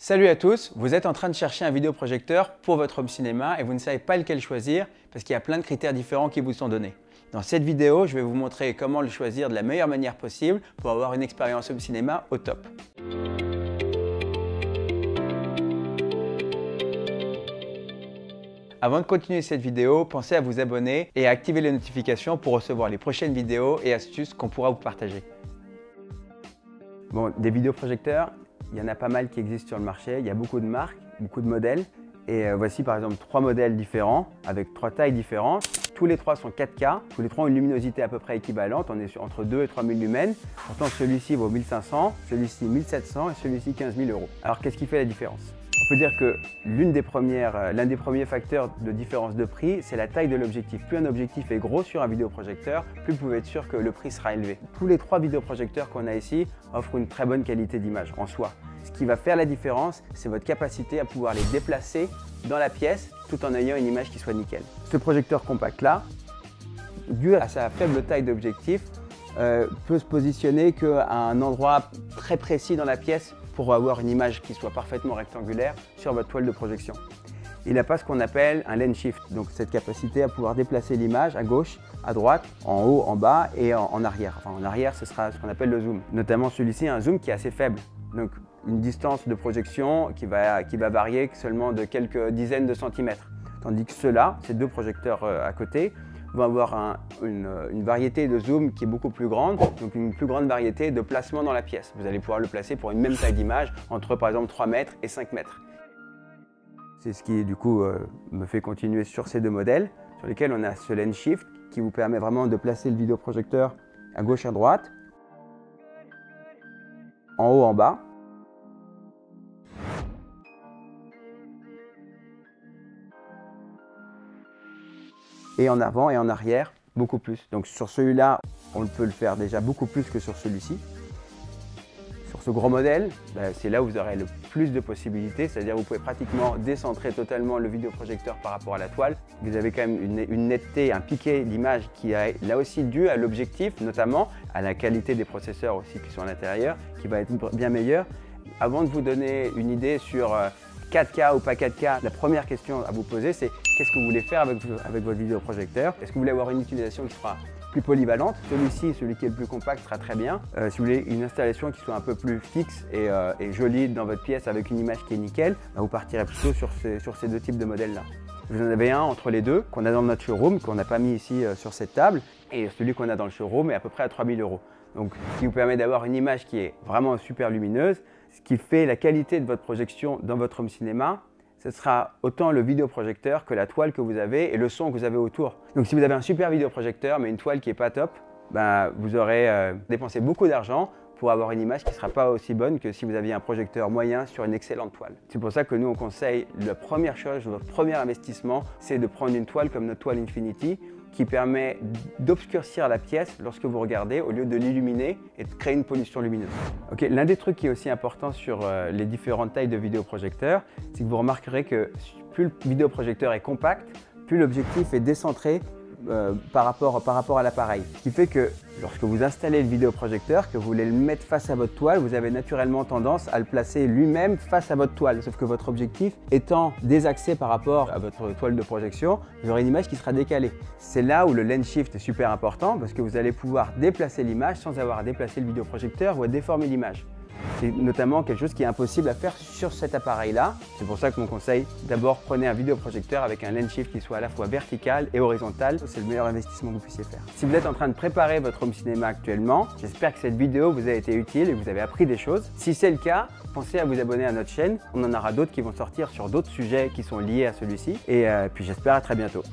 Salut à tous, vous êtes en train de chercher un vidéoprojecteur pour votre home cinéma et vous ne savez pas lequel choisir parce qu'il y a plein de critères différents qui vous sont donnés. Dans cette vidéo, je vais vous montrer comment le choisir de la meilleure manière possible pour avoir une expérience home cinéma au top. Avant de continuer cette vidéo, pensez à vous abonner et à activer les notifications pour recevoir les prochaines vidéos et astuces qu'on pourra vous partager. Bon, des vidéoprojecteurs, il y en a pas mal qui existent sur le marché, il y a beaucoup de marques, beaucoup de modèles. Et voici par exemple 3 modèles différents avec 3 tailles différentes. Tous les 3 sont 4K, tous les 3 ont une luminosité à peu près équivalente, on est entre 2 et 3000 lumens. Pourtant celui-ci vaut 1500, celui-ci 1700 et celui-ci 15 000 €. Alors qu'est-ce qui fait la différence? On peut dire que l'un des premiers facteurs de différence de prix, c'est la taille de l'objectif. Plus un objectif est gros sur un vidéoprojecteur, plus vous pouvez être sûr que le prix sera élevé. Tous les 3 vidéoprojecteurs qu'on a ici offrent une très bonne qualité d'image en soi. Ce qui va faire la différence, c'est votre capacité à pouvoir les déplacer dans la pièce tout en ayant une image qui soit nickel. Ce projecteur compact là, dû à sa faible taille d'objectif, peut se positionner qu'à un endroit très précis dans la pièce pour avoir une image qui soit parfaitement rectangulaire sur votre toile de projection. Il n'a pas ce qu'on appelle un lens shift, donc cette capacité à pouvoir déplacer l'image à gauche, à droite, en haut, en bas et en arrière. Enfin, en arrière, ce sera ce qu'on appelle le zoom. Notamment celui-ci, un zoom qui est assez faible. Donc une distance de projection qui va varier seulement de quelques dizaines de centimètres. Tandis que ceux-là, ces deux projecteurs à côté, vont avoir une variété de zoom qui est beaucoup plus grande, donc une plus grande variété de placement dans la pièce. Vous allez pouvoir le placer pour une même taille d'image entre par exemple 3 mètres et 5 mètres. C'est ce qui du coup me fait continuer sur ces deux modèles, sur lesquels on a ce lens shift qui vous permet vraiment de placer le vidéoprojecteur à gauche, à droite, en haut, en bas. Et en avant et en arrière, beaucoup plus. Donc sur celui-là, on peut le faire déjà beaucoup plus que sur celui-ci. Sur ce gros modèle, c'est là où vous aurez le plus de possibilités, c'est-à-dire vous pouvez pratiquement décentrer totalement le vidéoprojecteur par rapport à la toile. Vous avez quand même une netteté, un piqué d'image qui est là aussi dû à l'objectif, notamment à la qualité des processeurs aussi qui sont à l'intérieur, qui va être bien meilleure. Avant de vous donner une idée sur 4K ou pas 4K, la première question à vous poser, c'est qu'est-ce que vous voulez faire avec votre vidéoprojecteur? Est-ce que vous voulez avoir une utilisation qui sera plus polyvalente? Celui-ci, celui qui est le plus compact, sera très bien. Si vous voulez une installation qui soit un peu plus fixe et jolie dans votre pièce avec une image qui est nickel, vous partirez plutôt sur ces deux types de modèles-là. Vous en avez un entre les deux qu'on a dans notre showroom, qu'on n'a pas mis ici sur cette table, et celui qu'on a dans le showroom est à peu près à 3000 €. Donc, ce qui vous permet d'avoir une image qui est vraiment super lumineuse. Ce qui fait la qualité de votre projection dans votre home cinéma, ce sera autant le vidéoprojecteur que la toile que vous avez et le son que vous avez autour. Donc si vous avez un super vidéoprojecteur mais une toile qui n'est pas top, vous aurez dépensé beaucoup d'argent pour avoir une image qui ne sera pas aussi bonne que si vous aviez un projecteur moyen sur une excellente toile. C'est pour ça que nous on conseille, la première chose, votre premier investissement, c'est de prendre une toile comme notre toile Infinity qui permet d'obscurcir la pièce lorsque vous regardez au lieu de l'illuminer et de créer une pollution lumineuse. L'un des trucs qui est aussi important sur les différentes tailles de vidéoprojecteurs, c'est que vous remarquerez que plus le vidéoprojecteur est compact, plus l'objectif est décentré par rapport à l'appareil. Ce qui fait que lorsque vous installez le vidéoprojecteur, que vous voulez le mettre face à votre toile, vous avez naturellement tendance à le placer lui-même face à votre toile. Sauf que votre objectif étant désaxé par rapport à votre toile de projection, vous aurez une image qui sera décalée. C'est là où le lens shift est super important parce que vous allez pouvoir déplacer l'image sans avoir à déplacer le vidéoprojecteur ou à déformer l'image. C'est notamment quelque chose qui est impossible à faire sur cet appareil-là. C'est pour ça que mon conseil, d'abord prenez un vidéoprojecteur avec un lens shift qui soit à la fois vertical et horizontal. C'est le meilleur investissement que vous puissiez faire. Si vous êtes en train de préparer votre home cinéma actuellement, j'espère que cette vidéo vous a été utile et vous avez appris des choses. Si c'est le cas, pensez à vous abonner à notre chaîne. On en aura d'autres qui vont sortir sur d'autres sujets qui sont liés à celui-ci. Et puis j'espère à très bientôt.